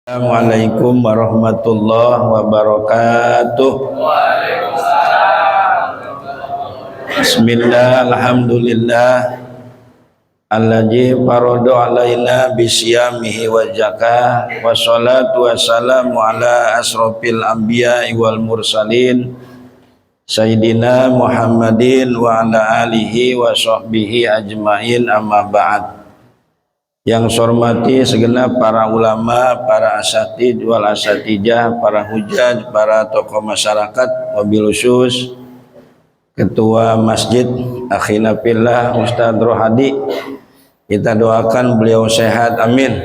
Assalamualaikum warahmatullahi wabarakatuh. Bismillah, alhamdulillah alladzi farada alaina bisyamihi wa zakah wa salatu wassalamu ala asrofil anbiya'i wal mursalin sayyidina Muhammadin wa ala alihi wa sahbihi ajmain, amma ba'd. Yang saya hormati segenap para ulama, para asatidz wal asatijah, para hujaj, para tokoh masyarakat, wabil khusus Ketua Masjid Akhina Fillah Ustadz Rohadi. Kita doakan beliau sehat, amin.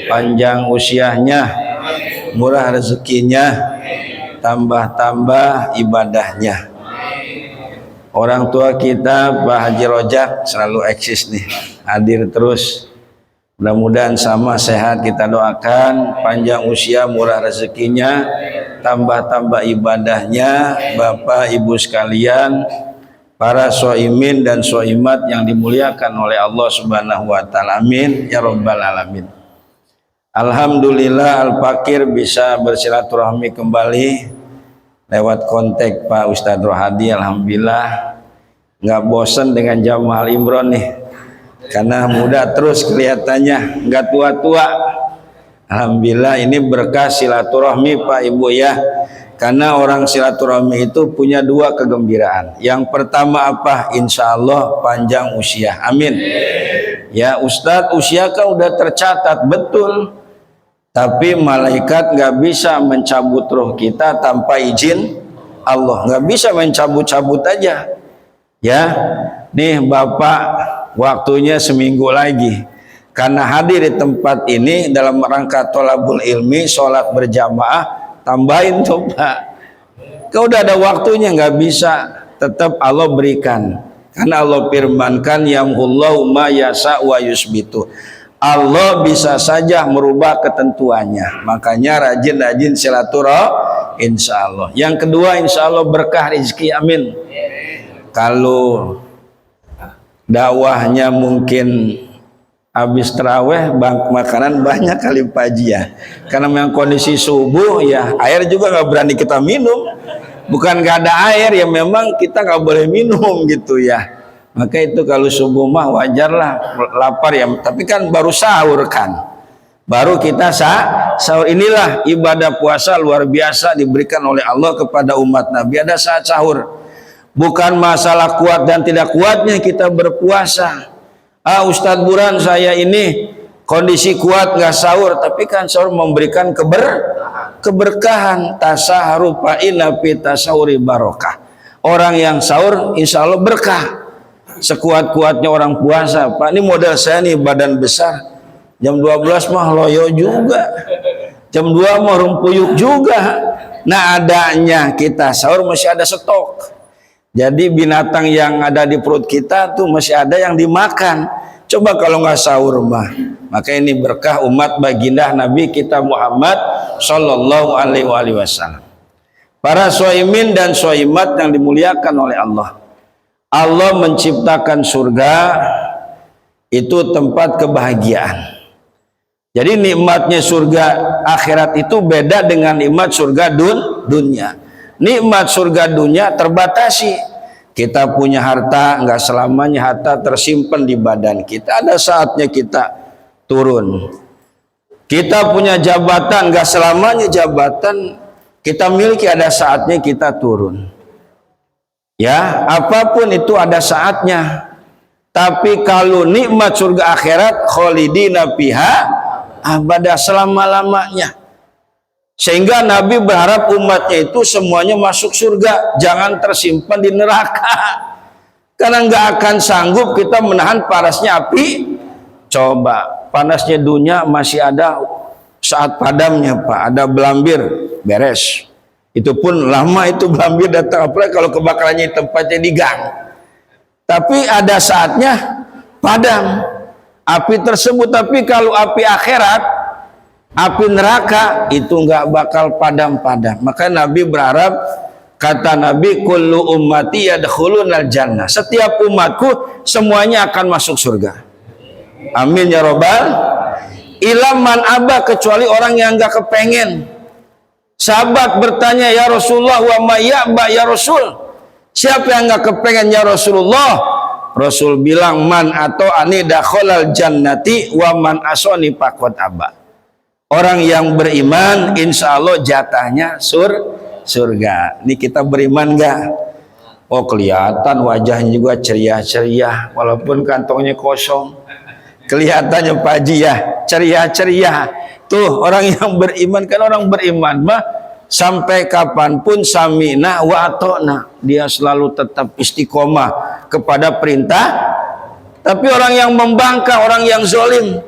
Panjang usianya, murah rezekinya, tambah-tambah ibadahnya. Orang tua kita Pak Haji Rojak selalu eksis nih, hadir terus. Mudah-mudahan sama sehat, kita doakan panjang usia, murah rezekinya, tambah-tambah ibadahnya. Bapak Ibu sekalian, para soimin dan soimat yang dimuliakan oleh Allah Subhanahu wa Ta'ala, amin ya Rabbal alamin. Alhamdulillah Al-Fakir bisa bersilaturahmi kembali lewat kontak Pak Ustadz Rohadi. Alhamdulillah nggak bosan dengan jamaah Imron nih, karena muda terus kelihatannya, nggak tua-tua. Alhamdulillah ini berkah silaturahmi Pak Ibu ya, karena orang silaturahmi itu punya dua kegembiraan. Yang pertama apa? Insya Allah panjang usia, amin. Ya Ustadz, usia kan udah tercatat, betul, tapi malaikat nggak bisa mencabut roh kita tanpa izin Allah, nggak bisa mencabut-cabut aja ya. Nih Bapak, waktunya seminggu lagi, karena hadir di tempat ini dalam rangka tholabul ilmi, sholat berjamaah, tambahin tuh Pak. Kau udah ada waktunya, nggak bisa, tetap Allah berikan, karena Allah firmankan yamhullahu ma yasa wa yusbitu. Allah bisa saja merubah ketentuannya, makanya rajin-rajin silaturahmi insya Allah. Yang kedua, insya Allah berkah rezeki, amin. Kalau dakwahnya mungkin habis terawih, makanan banyak kali pagi ya, karena memang kondisi subuh ya, air juga nggak berani kita minum. Bukan nggak ada air ya, memang kita nggak boleh minum gitu ya. Maka itu kalau subuh mah wajar lah lapar ya, tapi kan baru sahur kan, baru kita sahur. Inilah ibadah puasa luar biasa diberikan oleh Allah kepada umat Nabi, ada saat sahur. Bukan masalah kuat dan tidak kuatnya kita berpuasa. Ustadz Buran, saya ini kondisi kuat nggak sahur, tapi kan sahur memberikan keberkahan. Tasaharu fa inna fi tasahuri barokah. Orang yang sahur insya Allah berkah. Sekuat-kuatnya orang puasa, Pak, ini modal saya nih, badan besar, jam 12 mah loyo juga, jam 2 mah rumpuyuk juga. Nah adanya kita sahur masih ada stok. Jadi binatang yang ada di perut kita tuh masih ada yang dimakan. Coba kalau nggak sahur mah. Maka ini berkah umat baginda Nabi kita Muhammad Sallallahu Alaihi Wasallam. Para soimin dan soimat yang dimuliakan oleh Allah. Allah menciptakan surga itu tempat kebahagiaan. Jadi nikmatnya surga akhirat itu beda dengan nikmat surga dunia. Nikmat surga dunia terbatasi. Kita punya harta, nggak selamanya harta tersimpan di badan kita. Ada saatnya kita turun. Kita punya jabatan, nggak selamanya jabatan kita miliki, ada saatnya kita turun. Ya, apapun itu ada saatnya. Tapi kalau nikmat surga akhirat, kholidina fiha abada, selama-lamanya. Sehingga Nabi berharap umatnya itu semuanya masuk surga, jangan tersimpan di neraka. Karena nggak akan sanggup kita menahan panasnya api. Coba, panasnya dunia masih ada saat padamnya Pak, ada belambir, beres. Itu pun lama itu belambir datang, apalagi kalau kebakarannya tempatnya di gang. Tapi ada saatnya padam api tersebut. Tapi kalau api akhirat, api neraka itu nggak bakal padam-padam. Maka Nabi berharap, kata Nabi, kullu ummati yadkhulunal jannah. Setiap umatku semuanya akan masuk surga. Amin ya Rabbal. ilaman aba, kecuali orang yang enggak kepengen. Sahabat bertanya, ya Rasulullah, wa ma ya'ba ya Rasul, siapa yang enggak kepengen ya Rasulullah? Rasul bilang, man atau ani dakhalal jannati wa man asoni faqad aba. Orang yang beriman insya Allah jatahnya surga. Ini kita beriman enggak? Oh kelihatan wajahnya juga ceria-ceria walaupun kantongnya kosong. Kelihatannya Pak Haji ya ceria-ceria. Tuh orang yang beriman, kan orang beriman mah sampai kapanpun sami'na wa ata'na, dia selalu tetap istiqomah kepada perintah. Tapi orang yang membangkang, orang yang zalim,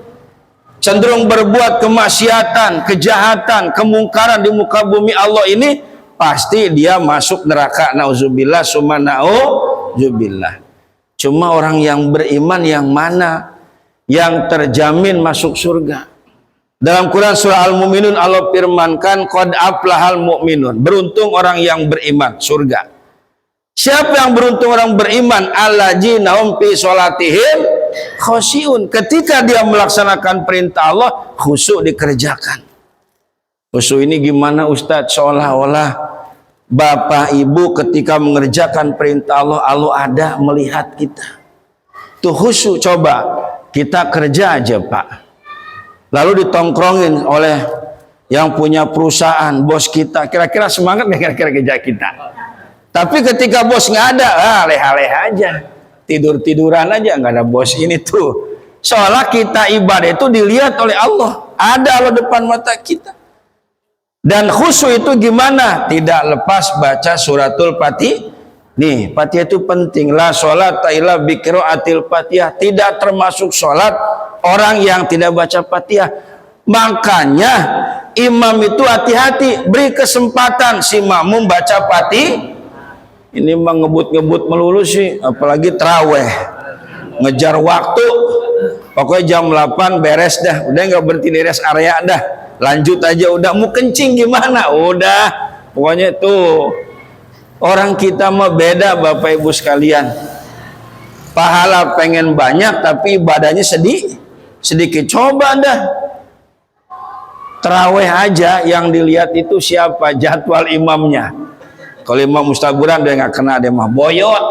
cenderung berbuat kemaksiatan, kejahatan, kemungkaran di muka bumi Allah ini, pasti dia masuk neraka. Nauzubillah summa nauzubillah. Cuma orang yang beriman yang mana yang terjamin masuk surga? Dalam Quran surah Al-Mu'minun Allah firmankan, qad aflahal mu'minun, beruntung orang yang beriman, surga. Siapa yang beruntung? Orang beriman, alladzina hum fi sholatihim khusyi'un, ketika dia melaksanakan perintah Allah khusyuk dikerjakan. Khusyuk ini gimana Ustadz? Seolah-olah bapak ibu ketika mengerjakan perintah Allah, Allah ada melihat kita. Tuh khusyuk. Coba kita kerja aja Pak, lalu ditongkrongin oleh yang punya perusahaan, bos kita, kira-kira semangat nggak kira-kira kerja kita? Tapi ketika bos nggak ada, leha-leha aja, tidur-tiduran aja, nggak ada bos ini tuh. Soalnya kita ibadah itu dilihat oleh Allah, ada Allah depan mata kita. Dan khusyuk itu gimana? Tidak lepas baca suratul Fatihah. Nih, Fatihah itu penting. La sholat illa bi qiraatil Fatihah. Tidak termasuk sholat orang yang tidak baca Fatihah. Makanya imam itu hati-hati, beri kesempatan si makmum baca Fatihah. Ini mah ngebut-ngebut melulu sih, apalagi taraweh. Ngejar waktu. Pokoknya jam 8 beres dah. Udah nggak berhenti di rest area dah. Lanjut aja, udah mau kencing gimana? Udah. Pokoknya tuh orang kita mah beda Bapak Ibu sekalian. Pahala pengen banyak tapi ibadahnya sedikit. Coba dah. Taraweh aja yang dilihat itu siapa? Jadwal imamnya. Kalau imam mustaburan dia nggak kena, dia mah boyot.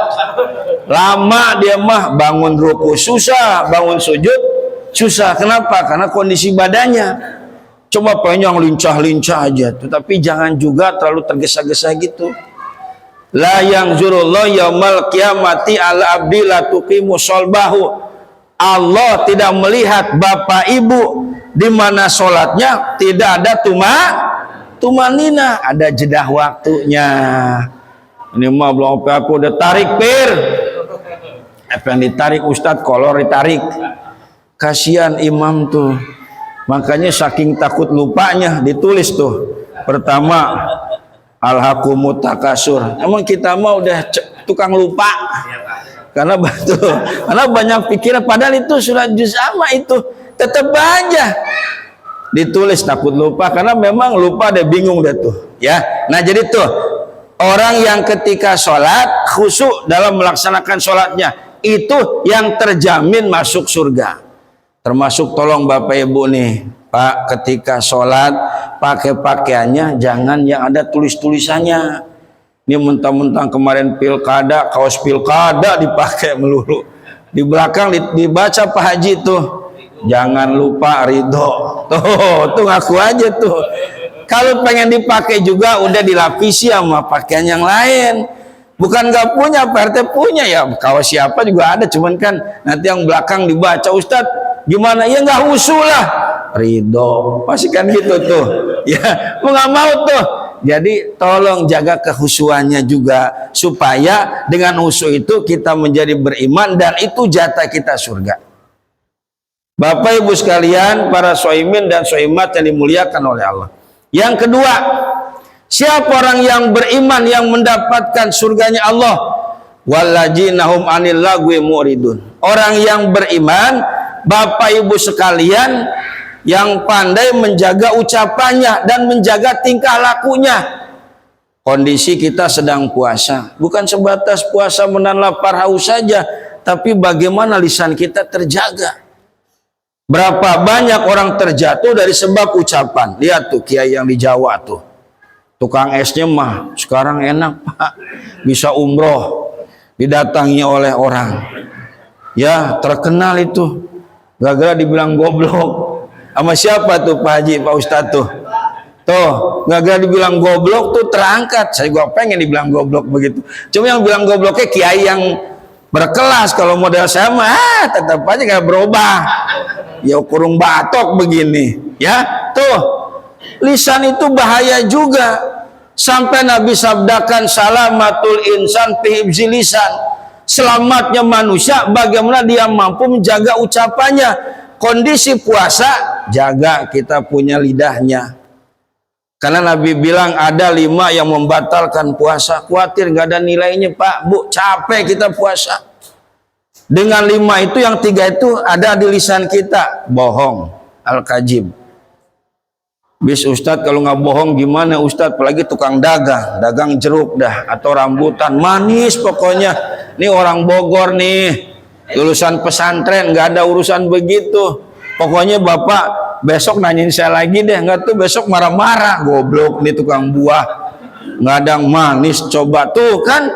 Lama dia mah, bangun ruku susah, bangun sujud susah. Kenapa? Karena kondisi badannya. Coba pengen lincah-lincah aja tuh, tapi jangan juga terlalu tergesa-gesa gitu. La yang zurullah yaumal qiyamati ala abdi la tuqimu solbahu. Allah tidak melihat bapak ibu di mana sholatnya tidak ada tumanina, ada jedah waktunya. Ini mah belum apa-apa udah tarik pir. Apa yang ditarik Ustadz? Kolor ditarik. Kasihan imam tuh. Makanya saking takut lupanya ditulis tuh. Pertama, alhaqumut takasur. Emang kita mah udah tukang lupa. Karena betul, karena banyak pikiran, padahal itu surat juz amma itu tetap aja ditulis takut lupa, karena memang lupa deh, bingung deh tuh ya. Nah jadi tuh orang yang ketika sholat khusyuk dalam melaksanakan sholatnya, itu yang terjamin masuk surga. Termasuk tolong Bapak Ibu nih Pak, ketika sholat pakai pakaiannya jangan yang ada tulis-tulisannya. Ini mentang-mentang kemarin pilkada, kaos pilkada dipakai melulu. Di belakang dibaca Pak Haji tuh, jangan lupa ridho. Tuh ngaku aja tuh. Kalau pengen dipakai juga udah dilapisi sama pakaian yang lain. Bukan nggak punya, Pak RT punya ya. Kaos siapa juga ada, cuman kan nanti yang belakang dibaca, Ustadz gimana? Ya nggak usul lah, ridho. Pasti kan gitu tuh. Ya, mau nggak mau tuh. Jadi tolong jaga kehusuannya juga, supaya dengan khusyuk itu kita menjadi beriman dan itu jatah kita surga. Bapak Ibu sekalian, para shaimin dan shaimat yang dimuliakan oleh Allah. Yang kedua, siapa orang yang beriman yang mendapatkan surganya Allah? Walladzina hum 'anil lagwi mu'ridun. Orang yang beriman, Bapak Ibu sekalian, yang pandai menjaga ucapannya dan menjaga tingkah lakunya. Kondisi kita sedang puasa, bukan sebatas puasa menahan lapar haus saja, tapi bagaimana lisan kita terjaga. Berapa banyak orang terjatuh dari sebab ucapan. Lihat tuh kiai yang di Jawa tuh, tukang esnya mah sekarang enak Pak, bisa umroh, didatangi oleh orang, ya terkenal itu, gara-gara dibilang goblok. Sama siapa tuh Pak Haji, Pak Ustadz tuh, gara-gara dibilang goblok tuh terangkat. Saya gua pengen dibilang goblok begitu. Cuma yang bilang gobloknya kiai yang berkelas. Kalau model saya mah tetap aja gak berubah, ya kurung batok begini, ya tuh. Lisan itu bahaya juga, sampai Nabi sabdakan salamatul insan fi hifzi lisan, selamatnya manusia bagaimana dia mampu menjaga ucapannya. Kondisi puasa, jaga kita punya lidahnya, karena Nabi bilang ada 5 yang membatalkan puasa. Khawatir nggak ada nilainya Pak Bu, capek kita puasa. Dengan 5 itu, yang 3 itu ada di lisan kita. Bohong, al-kadzib. Bis Ustadz kalau nggak bohong gimana Ustadz? Apalagi tukang dagang jeruk dah, atau rambutan manis pokoknya. Ini orang Bogor nih, lulusan pesantren, nggak ada urusan begitu. Pokoknya Bapak besok nanyain saya lagi deh, nggak tuh besok marah-marah. Goblok nih tukang buah, nggak ada yang manis. Coba tuh kan,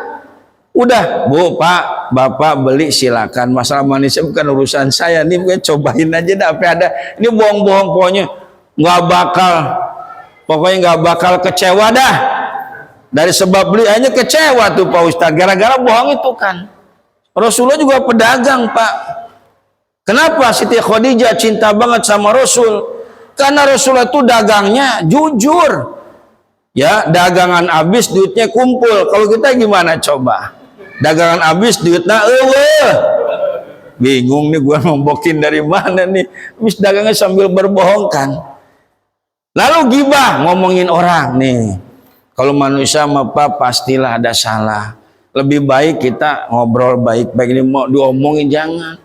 udah Bu Pak Bapak beli silakan, masalah manisnya bukan urusan saya nih, gue cobain aja dah apa ada. Ini bohong-bohong, pokoknya nggak bakal kecewa dah. Dari sebab beli aja kecewa tuh Pak Ustadz, gara-gara bohong itu kan. Rasulullah juga pedagang Pak. Kenapa Siti Khadijah cinta banget sama Rasul? Karena Rasulullah itu dagangnya jujur. Ya, dagangan habis duitnya kumpul. Kalau kita gimana coba? Dagangan habis duitnya bingung nih, gua membokin dari mana nih? Habis dagangnya sambil berbohong kan. Lalu gibah, ngomongin orang nih. Kalau manusia apa pastilah ada salah. Lebih baik kita ngobrol baik-baik, ini mau diomongin jangan.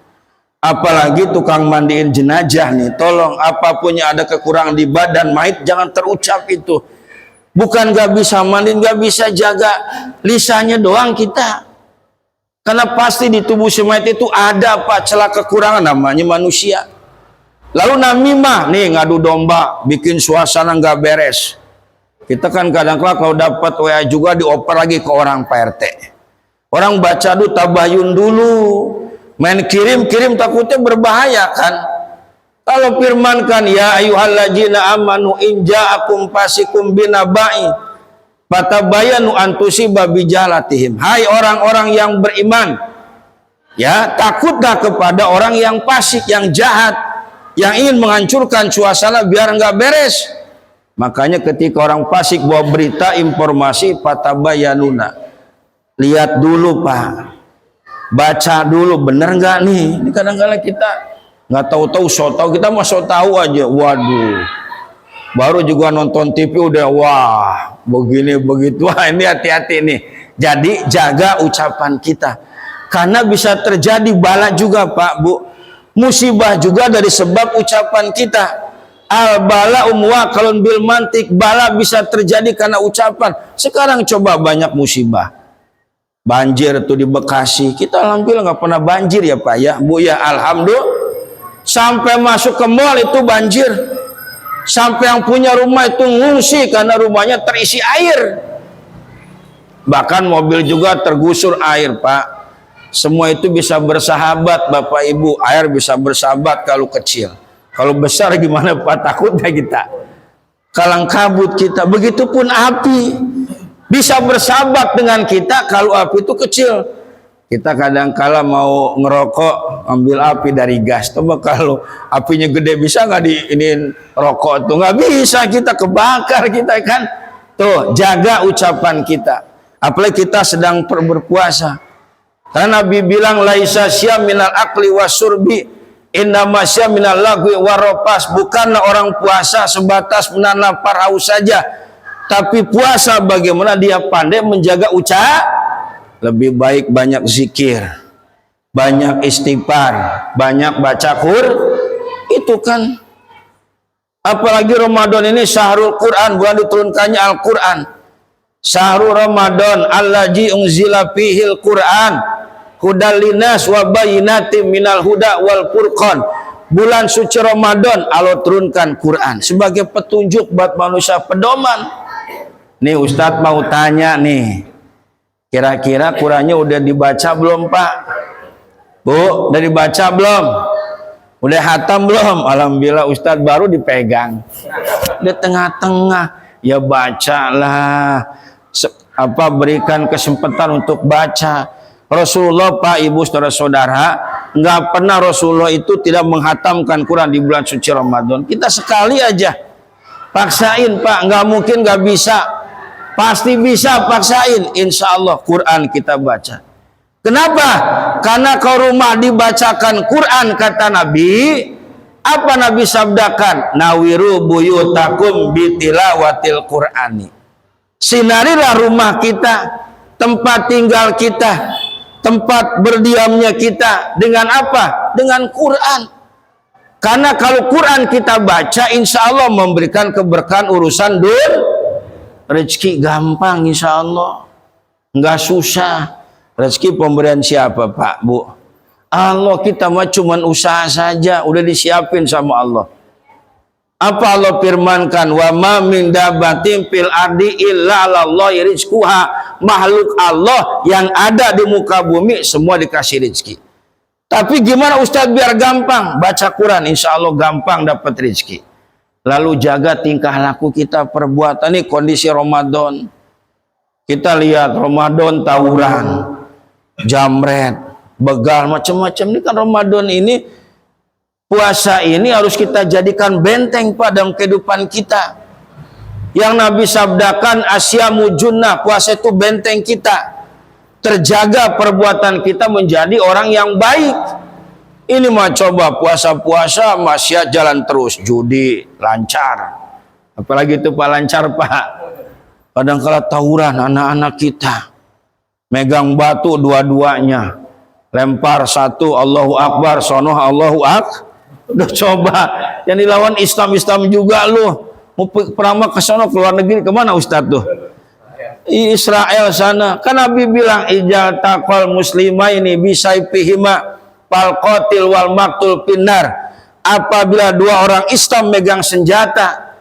Apalagi tukang mandiin jenazah nih, tolong apapun yang ada kekurangan di badan mayit jangan terucap itu. Bukan gak bisa mandiin, gak bisa jaga lisannya doang kita. Karena pasti di tubuh si mayit itu ada Pak celah kekurangan, namanya manusia. Lalu namimah nih, ngadu domba, bikin suasana nggak beres. Kita kan kadang-kadang kalau dapat WA juga dioper lagi ke orang Pak RT. Orang baca dulu, tabayun dulu, main kirim takutnya berbahaya kan. Kalau firman kan, ya ayyuhalladzina amanu in ja'akum fasikum binaba'i fatabayanu an tusiba bijalatihim. Hai orang-orang yang beriman, ya takutlah kepada orang yang fasik, yang jahat, yang ingin menghancurkan suasana biar nggak beres. Makanya ketika orang fasik bawa berita informasi, fatabayanuna, lihat dulu Pak, baca dulu bener nggak nih. Ini kadang-kadang kita nggak tahu-tahu, so tahu, kita mah so tahu aja. Waduh, baru juga nonton TV udah wah begini begitu. Wah ini hati-hati nih. Jadi jaga ucapan kita, karena bisa terjadi bala juga Pak Bu, musibah juga dari sebab ucapan kita. Al bala umwakalun bil mantik, bala bisa terjadi karena ucapan. Sekarang coba banyak musibah, banjir tuh di Bekasi, kita alhamdulillah nggak pernah banjir ya Pak ya Bu ya, alhamdulillah. Sampai masuk ke mall itu banjir, sampai yang punya rumah itu ngungsi karena rumahnya terisi air, bahkan mobil juga tergusur air Pak. Semua itu bisa bersahabat Bapak Ibu, air bisa bersahabat kalau kecil. Kalau besar gimana Pak? Takutnya kita kalang kabut kita. Begitupun api bisa bersahabat dengan kita kalau api itu kecil. Kita kadang-kala mau ngerokok ambil api dari gas. Coba kalau apinya gede bisa nggak diinin rokok tuh? Nggak bisa, kita kebakar kita kan. Tuh jaga ucapan kita. Apalagi kita sedang berpuasa. Karena Nabi bilang laisa syam minal akli wasurbi innama syam minal lagwi waropas. Bukanlah orang puasa sebatas menahan lapar haus saja, tapi puasa bagaimana dia pandai menjaga ucapan. Lebih baik banyak zikir, banyak istighfar, banyak baca itu kan. Apalagi Ramadan ini syahrul Quran, bulan diturunkannya Al-Quran. Syahrul Ramadan allazi unzila fihil Quran hudal linas wa bayyinatin minal huda wal furqan. bulan suci Ramadan Allah turunkan Quran sebagai petunjuk buat manusia, pedoman. Nih Ustadz mau tanya nih, kira-kira Qurannya udah dibaca belum Pak? Bu, udah dibaca belum? Udah hatam belum? Alhamdulillah Ustadz baru dipegang. Di tengah-tengah, ya bacalah. Berikan kesempatan untuk baca. Rasulullah, Pak, Ibu, saudara-saudara, nggak pernah Rasulullah itu tidak menghatamkan Quran di bulan suci Ramadan. Kita sekali aja. Paksain Pak, nggak mungkin nggak bisa. Pasti bisa, paksain. Insya Allah Quran kita baca. Kenapa? Karena kalau rumah dibacakan Quran, kata Nabi, apa Nabi sabdakan? Nawiru buyutakum bitilawatil Qur'ani. Sinarilah rumah kita, tempat tinggal kita, tempat berdiamnya kita dengan apa? Dengan Quran. Karena kalau Quran kita baca, insya Allah memberikan keberkahan urusan rezeki gampang, insya Allah, nggak susah. Rezeki pemberian siapa Pak, Bu? Allah. Kita mah cuman usaha saja, udah disiapin sama Allah. Apa Allah firmankan? Wa ma min dabbatin fil ardi illa 'alallahi rizquha. Makhluk Allah yang ada di muka bumi semua dikasih rezeki. Tapi gimana Ustaz biar gampang? Baca Quran, insya Allah gampang dapat rezeki. Lalu jaga tingkah laku kita, perbuatan. Ini kondisi Ramadan. Kita lihat Ramadan tawuran, jamret, begal, macam-macam. Ini kan Ramadan ini, puasa ini harus kita jadikan benteng Pak dalam kehidupan kita. Yang Nabi sabdakan, asyamu junnah, puasa itu benteng kita. Terjaga perbuatan kita menjadi orang yang baik. Ini mah coba puasa-puasa maksiat jalan terus, judi lancar. Apalagi itu Pak lancar Pak. Kadang-kala tawuran anak-anak kita. Megang batu dua-duanya, lempar satu Allahu Akbar, sonoh Allahu Akbar. Udah coba yang dilawan Islam juga lu. Mau pernah ke sono ke luar negeri kemana Ustadz tuh? Israel sana. Kan Nabi bilang ijal taqal muslimaini bisaifihima fal qatil wal maktul finnar. Apabila dua orang Islam megang senjata,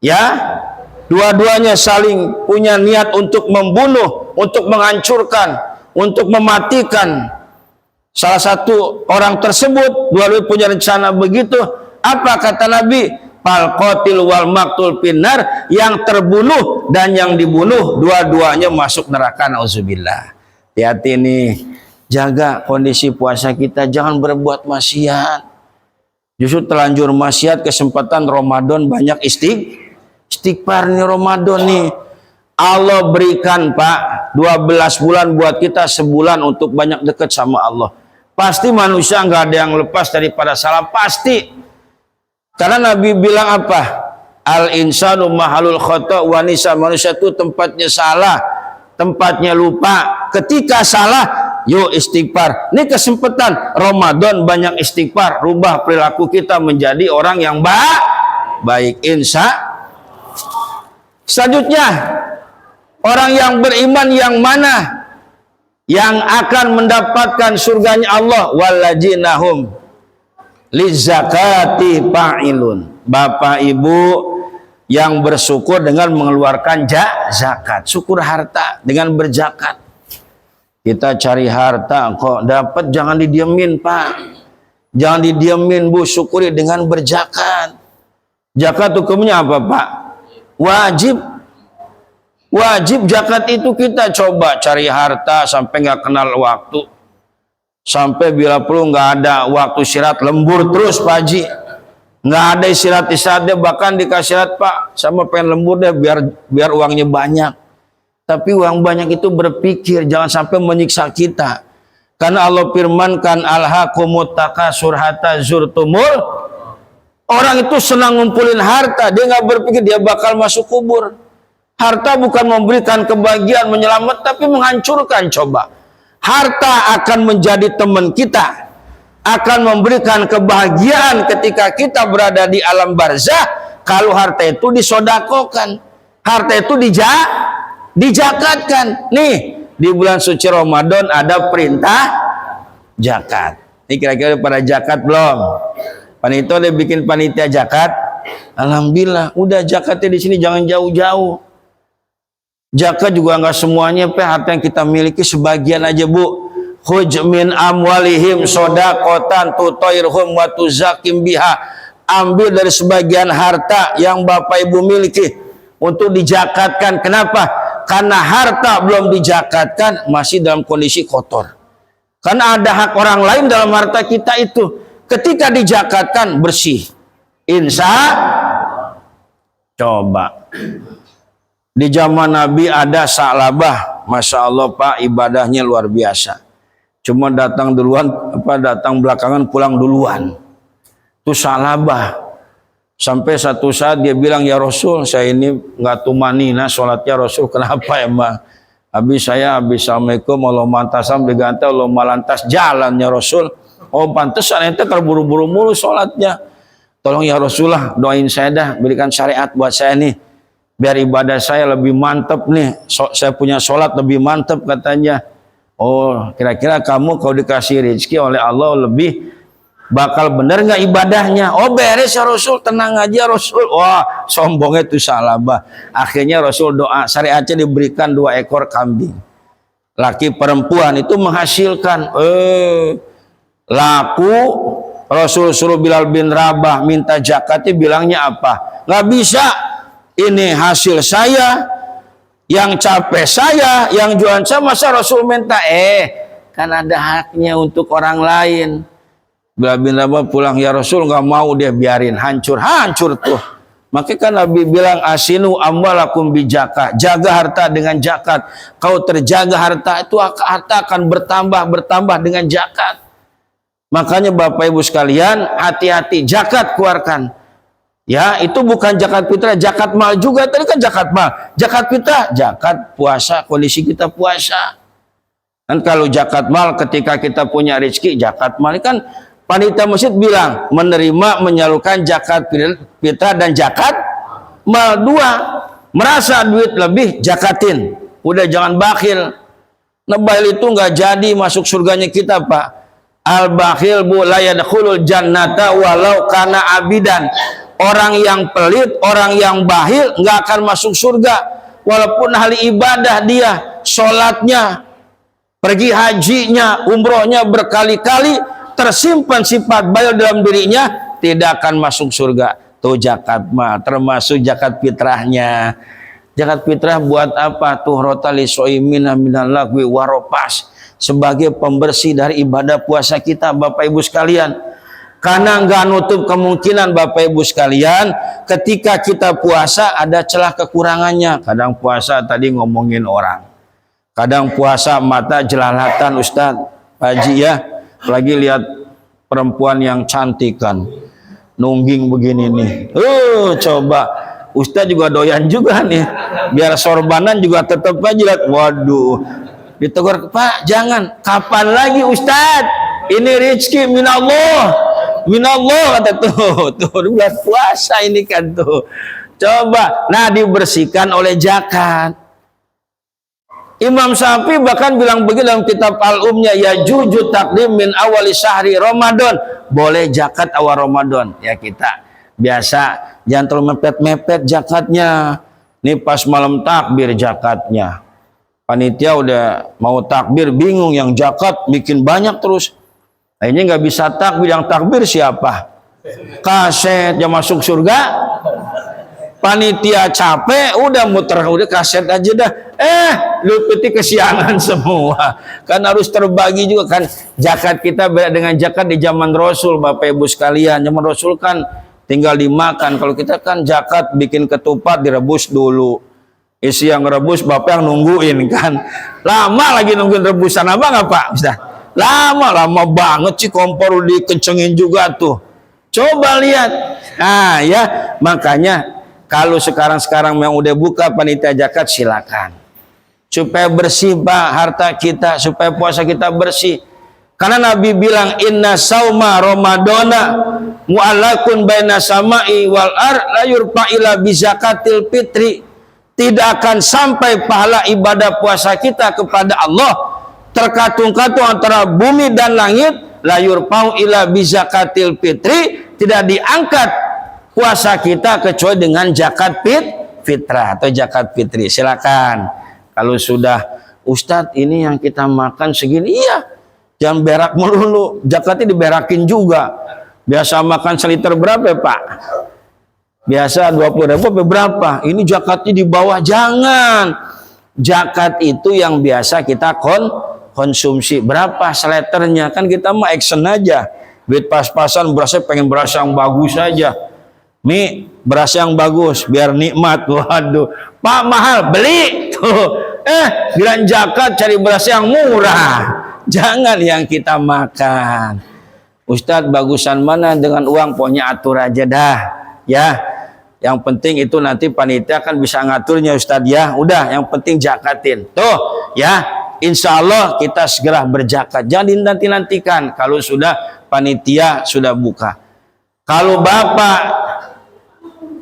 ya, dua-duanya saling punya niat untuk membunuh, untuk menghancurkan, untuk mematikan salah satu orang tersebut, dua-duanya punya rencana begitu. Apa kata Nabi? Fal qatil wal maktul finnar, yang terbunuh dan yang dibunuh dua-duanya masuk neraka, nauzubillah. Hati-hati nih, jaga kondisi puasa kita, jangan berbuat maksiat. Justru terlanjur maksiat, kesempatan Ramadan banyak istighfar nih Ramadan nih. Allah berikan Pak 12 bulan buat kita, sebulan untuk banyak dekat sama Allah. Pasti manusia nggak ada yang lepas daripada salah, pasti. Karena Nabi bilang apa? Al insanu mahalul khata wa nisa, manusia itu tempatnya salah, tempatnya lupa. Ketika salah, yuk istighfar. Ini kesempatan Ramadan banyak istighfar, rubah perilaku kita menjadi orang yang baik. Selanjutnya, orang yang beriman yang mana? Yang akan mendapatkan surganya Allah, wallajinahum lizakati fa'ilun. Bapak Ibu yang bersyukur dengan mengeluarkan zakat, syukur harta dengan berzakat. Kita cari harta kok dapat, jangan didiemin Pak, jangan didiemin Bu, syukuri dengan berzakat. Zakat hukumnya apa Pak? Wajib zakat itu. Kita coba cari harta sampai nggak kenal waktu, sampai bila perlu nggak ada waktu istirahat, lembur terus Pak Haji, nggak ada istirahat bahkan dikasih istirahat Pak, sama pengen lembur deh biar uangnya banyak. Tapi uang banyak itu berpikir jangan sampai menyiksa kita, karena Allah firmankan alhaqumut takasur hatta zurtumul. Orang itu senang ngumpulin harta, dia nggak berpikir dia bakal masuk kubur. Harta bukan memberikan kebahagiaan, menyelamat, tapi menghancurkan. Coba, harta akan menjadi teman kita, akan memberikan kebahagiaan ketika kita berada di alam barzah kalau harta itu disodakokan, harta itu dijakatkan. Nih, di bulan suci Ramadan ada perintah zakat. Ini kira-kira pada zakat belum? Panitia udah bikin panitia zakat. Alhamdulillah, udah zakatnya di sini jangan jauh-jauh. Zakat juga nggak semuanya, harta yang kita miliki sebagian aja, Bu. Khuj min amwalihim shadaqatan tutahhiruhum wa tuzakim biha. Ambil dari sebagian harta yang Bapak Ibu miliki untuk dijakatkan. Kenapa? Karena harta belum dijakatkan masih dalam kondisi kotor. Karena ada hak orang lain dalam harta kita itu. Ketika dijakatkan bersih. Coba. Di zaman Nabi ada Sa'labah. Masya Allah Pak, ibadahnya luar biasa. Cuma datang duluan, datang belakangan, pulang duluan. Itu Sa'labah. Sampai satu saat dia bilang, ya Rasul, saya ini nggak tumanina sholatnya Rasul. Kenapa emang? Habis Assalamualaikum, Allah mantasam diganti, Allah malantas jalannya Rasul. Oh pantesan ente terburu-buru mulu sholatnya. Tolong ya Rasulullah, doain saya dah, berikan syariat buat saya nih. Biar ibadah saya lebih mantep nih. Saya punya sholat lebih mantep katanya. Oh kira-kira kamu kalau dikasih rezeki oleh Allah lebih bakal bener nggak ibadahnya? Oh beres ya Rasul, tenang aja Rasul. Wah sombongnya itu Sa'labah. Akhirnya Rasul doa, syariatnya diberikan 2 ekor kambing. Laki perempuan itu menghasilkan. Laku, Rasul suruh Bilal bin Rabah minta zakatnya, bilangnya apa? Nggak bisa. Ini hasil saya, yang capek saya, yang jualan saya, masa Rasul minta? Kan ada haknya untuk orang lain. Bilal bin Rabah pulang, ya Rasul nggak mau, dia biarin, hancur tuh. Makanya kan Nabi bilang asinu amwalakum bijakah, jaga harta dengan zakat. Kau terjaga harta itu harta akan bertambah dengan zakat. Makanya Bapak Ibu sekalian, hati-hati zakat keluarkan. Ya, itu bukan zakat fitrah, zakat mal juga. Tadi kan zakat mal, zakat fitrah, zakat puasa, kondisi kita puasa. Dan kalau zakat mal ketika kita punya rezeki, zakat mal kan panitia masjid bilang menerima menyalurkan zakat fitrah dan zakat mal 2. Merasa duit lebih, zakatin. Udah jangan bakhil. Nebail itu nggak jadi masuk surganya kita, Pak. Al-bakhil bu la yadkhulul jannata walau kana abidan. Orang yang pelit, orang yang bakhil nggak akan masuk surga walaupun ahli ibadah dia, sholatnya, pergi hajinya, umrohnya berkali-kali, tersimpan sifat bail dalam dirinya, tidak akan masuk surga. Tuh zakat mah termasuk zakat fitrahnya. Zakat fitrah buat apa? Tuhrata li shaimina minal lagwi waropas. Sebagai pembersih dari ibadah puasa kita, Bapak Ibu sekalian. Karena nggak nutup kemungkinan Bapak Ibu sekalian, ketika kita puasa ada celah kekurangannya. Kadang puasa tadi ngomongin orang, kadang puasa mata jelalatan Ustadz Haji ya, lagi lihat perempuan yang cantik kan, nungging begini nih. Coba Ustadz juga doyan juga nih, biar sorbanan juga tetap aja lihat. Waduh, ditegur, Pak jangan. Kapan lagi Ustadz? Ini rezeki minallah kata tuh bulan puasa ini kan tuh. Coba, nah dibersihkan oleh zakat. Imam Syafi'i bahkan bilang begini dalam kitab Al-Umnya, ya juju takdim min awali syahri Ramadan. Boleh zakat awal Ramadan. Ya kita biasa jangan terlalu mepet-mepet zakatnya. Nih pas malam takbir zakatnya. Panitia udah mau takbir bingung, yang zakat bikin banyak terus. Ini nggak bisa takbir, yang takbir siapa? Kaset yang masuk surga. Panitia capek, udah muter, udah kaset aja dah. Lu peti kesiangan semua. Kan harus terbagi juga kan. Zakat kita beda dengan zakat di zaman Rasul, Bapak Ibu sekalian. Zaman Rasul kan tinggal dimakan. Kalau kita kan zakat bikin ketupat direbus dulu. Isi yang rebus, Bapak yang nungguin kan. Lama lagi nungguin rebusan abang apa? Bisa. Lama banget sih, kompor dikencengin juga tuh. Coba lihat. Nah ya, makanya kalau sekarang memang udah buka panitia zakat, silakan. Supaya bersih Pak harta kita, supaya puasa kita bersih. Karena Nabi bilang inna sauma ramadana mu'allakun baina sama'i wal ar la yurfa ila bi zakatil fitri. Tidak akan sampai pahala ibadah puasa kita kepada Allah terkatung-katung antara bumi dan langit, la yurfa'u ila bi zakatil fitri, tidak diangkat puasa kita kecuali dengan zakat fitrah atau zakat fitri. Silakan. Kalau sudah, Ustadz ini yang kita makan segini, iya, jangan berak melulu, zakatnya diberakin juga. Biasa makan seliter berapa ya, Pak? Biasa 20.000 berapa? Ini zakatnya di bawah. Jangan. Zakat itu yang biasa kita konsumsi. Berapa seliternya? Kan kita mah action aja. Duit pas-pasan, berasnya pengen beras yang bagus saja. Mi, beras yang bagus biar nikmat. Waduh, Pak mahal, beli tuh. Bilang zakat cari beras yang murah. Jangan yang kita makan. Ustadz bagusan mana dengan uang? Pokoknya atur aja dah, ya. Yang penting itu nanti panitia kan bisa ngaturnya Ustadz ya. Udah, yang penting zakatin. Tuh, ya. Insya Allah kita segera berzakat. Jangan nanti-nantikan kalau sudah panitia sudah buka. Kalau bapak,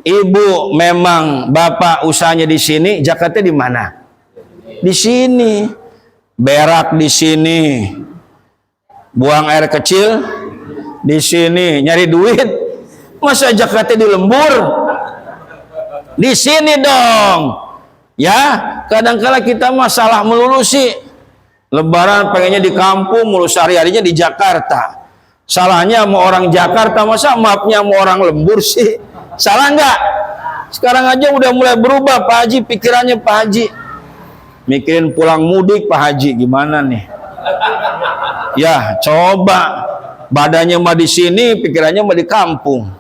ibu memang bapak usahanya di sini, zakatnya di mana? Di sini. Berak di sini. Buang air kecil di sini. Nyari duit, masa zakatnya di lembur? Di sini dong. Ya, kadang-kala kita masalah melulu sih. Lebaran pengennya di kampung, mulu sehari-harinya di Jakarta. Salahnya sama orang Jakarta, masa maafnya sama orang lembur sih? Salah nggak? Sekarang aja udah mulai berubah Pak Haji, pikirannya Pak Haji. Mikirin pulang mudik Pak Haji, gimana nih? Ya, coba badannya mah di sini, pikirannya mah di kampung.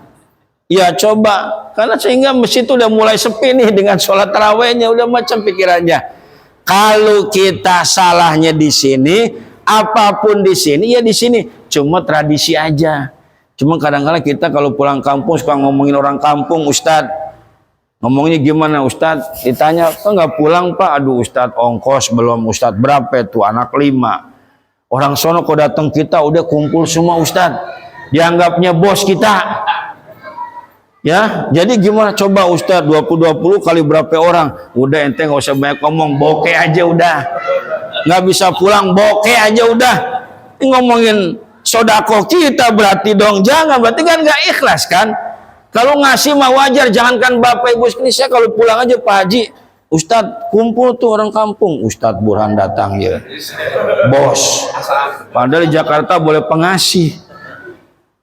Ya coba, karena sehingga masjid itu udah mulai sepi nih dengan sholat tarawehnya, udah macam pikirannya. Kalau kita salahnya di sini, apapun di sini ya di sini, cuma tradisi aja. Cuma kadang-kadang kita kalau pulang kampung suka ngomongin orang kampung, Ustadz. Ngomongnya gimana Ustadz? Ditanya, kok nggak pulang Pak? Aduh Ustadz, ongkos belum Ustadz, berapa itu? Anak 5. Orang sono kok datang kita udah kumpul semua Ustadz. Dianggapnya bos kita. Ya, jadi gimana coba Ustadz 20 kali berapa orang? Udah ente nggak usah banyak ngomong, bokeh aja udah. Nggak bisa pulang, bokeh aja udah. Ini ngomongin sodako kita berarti dong, jangan, berarti kan nggak ikhlas kan? Kalau ngasih mah wajar, jangankan bapak ibu ini saya kalau pulang aja Pak Haji, Ustadz kumpul tuh orang kampung, Ustadz Burhan datang ya, bos. Padahal di Jakarta boleh pengasih.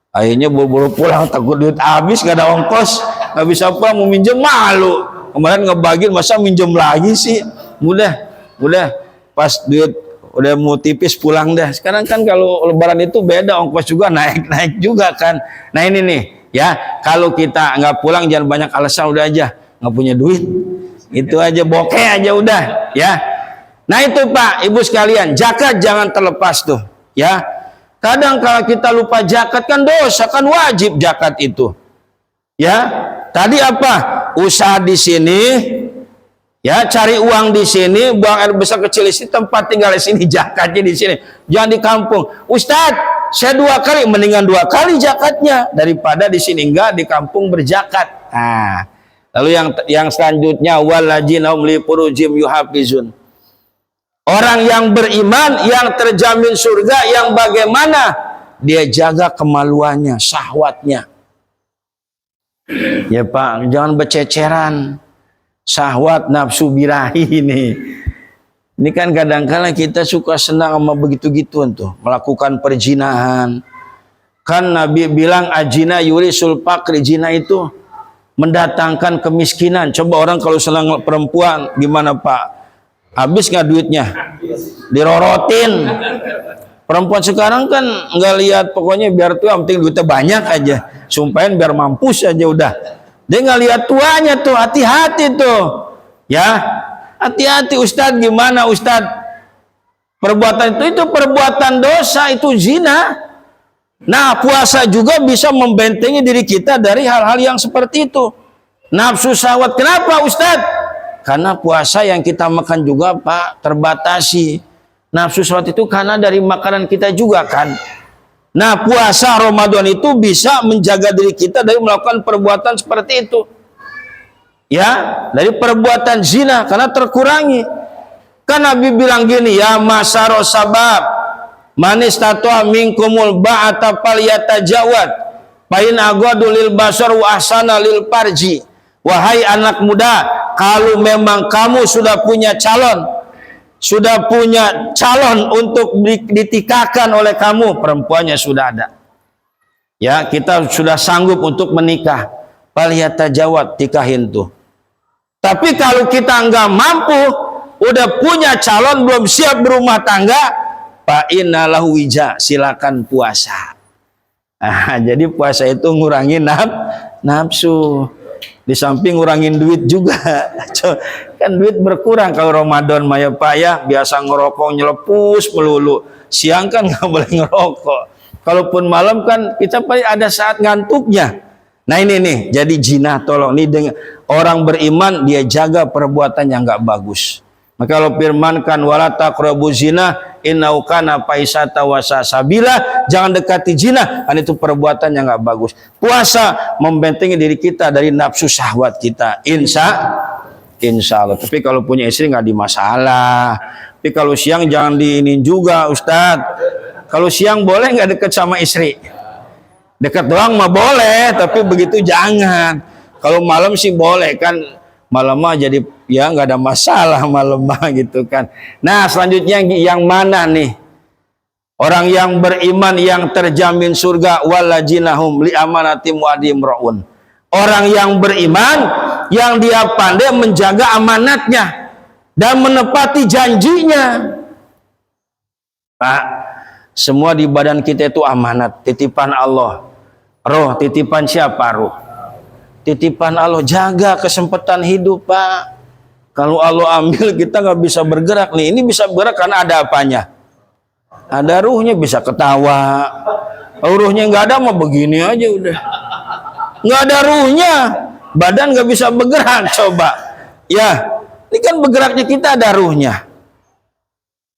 Akhirnya buru-buru pulang, takut duit habis, gak ada ongkos, gak bisa pulang, mau minjem malu. Kemarin ngebagiin, masa minjem lagi sih? Udah pas duit udah mau tipis pulang dah. Sekarang kan kalau lebaran itu beda, ongkos juga naik juga kan. Nah ini nih ya, kalau kita nggak pulang jangan banyak alasan, udah aja nggak punya duit, itu aja, bokeh aja udah ya. Nah itu Pak Ibu sekalian, zakat jangan terlepas tuh ya. Kadang kalau kita lupa zakat kan dosa, kan wajib zakat itu. Ya, tadi apa? Usaha di sini, ya cari uang di sini, buang air besar kecil di sini, tempat tinggal di sini, zakatnya di sini. Jangan di kampung. Ustadz, saya 2 kali, mendingan 2 kali zakatnya daripada di sini enggak, di kampung berzakat. Nah, lalu yang selanjutnya walladzina hum li furujihim yuhafizun. Orang yang beriman, yang terjamin surga, yang bagaimana? Dia jaga kemaluannya, syahwatnya. Ya Pak, jangan bececeran. Syahwat, nafsu birahi ini. Ini kan kadang-kadang kita suka senang sama begitu-gituan tuh. Melakukan perzinahan. Kan Nabi bilang, ajina yurisul faqri, zina itu mendatangkan kemiskinan. Coba orang kalau senang perempuan, gimana Pak? Habis nggak duitnya? Dirorotin. Perempuan sekarang kan nggak lihat, pokoknya biar tua, yang penting duitnya banyak aja, sumpahin biar mampus aja udah. Dia nggak lihat tuanya tuh, hati-hati tuh, ya, hati-hati. Ustadz gimana Ustadz? Perbuatan itu perbuatan dosa, itu zina. Nah puasa juga bisa membentengi diri kita dari hal-hal yang seperti itu. Nafsu syahwat, kenapa Ustadz? Karena puasa yang kita makan juga Pak terbatasi. Nafsu syahwat itu karena dari makanan kita juga kan. Nah puasa Ramadan itu bisa menjaga diri kita dari melakukan perbuatan seperti itu. Ya, dari perbuatan zina karena terkurangi. Kan Nabi bilang gini, ya masyaro sabab man istata'a minkumul ba'ata falyatajawad. Pain agadu lil basar wa ahsana lil farji. Wahai anak muda, kalau memang kamu sudah punya calon untuk ditikahkan oleh kamu, perempuannya sudah ada. Ya, kita sudah sanggup untuk menikah. Falyatajawad, tikahin tuh. Tapi kalau kita nggak mampu, udah punya calon belum siap berumah tangga, fa innalahu wija, silakan puasa. Jadi puasa itu ngurangin nafsu. Di samping ngurangin duit juga. Kan duit berkurang kalau Ramadan ya Pak ya. Biasa ngerokok nyelepus melulu. Siang kan nggak boleh ngerokok. Kalaupun malam kan kita pasti ada saat ngantuknya. Nah ini nih, jadi zina tolong nih, dengan orang beriman dia jaga perbuatan yang nggak bagus. Maka kalau firmankan wala taqrabu zina innahu kana fahisata wa sabila, jangan dekati zina, itu perbuatan yang nggak bagus. Puasa membentengi diri kita dari nafsu syahwat kita. Insya Allah. Tapi kalau punya istri nggak dimasalah. Tapi kalau siang jangan diinin juga, Ustadz. Kalau siang boleh nggak deket sama istri? Dekat doang mah boleh, tapi begitu jangan. Kalau malam sih boleh kan, malam mah jadi ya nggak ada masalah malam mah gitu kan. Nah selanjutnya yang mana nih? Orang yang beriman yang terjamin surga, walajinahum li amanatim wadim raun. Orang yang beriman yang dia pandai menjaga amanatnya dan menepati janjinya. Pak, semua di badan kita itu amanat, titipan Allah. Roh, titipan siapa roh? Titipan Allah, jaga kesempatan hidup Pak. Kalau Allah ambil kita nggak bisa bergerak nih. Ini bisa bergerak karena ada apanya? Ada ruhnya, bisa ketawa. Kalau ruhnya nggak ada mah begini aja udah. Nggak ada ruhnya, badan nggak bisa bergerak. Coba, ya ini kan bergeraknya kita ada ruhnya.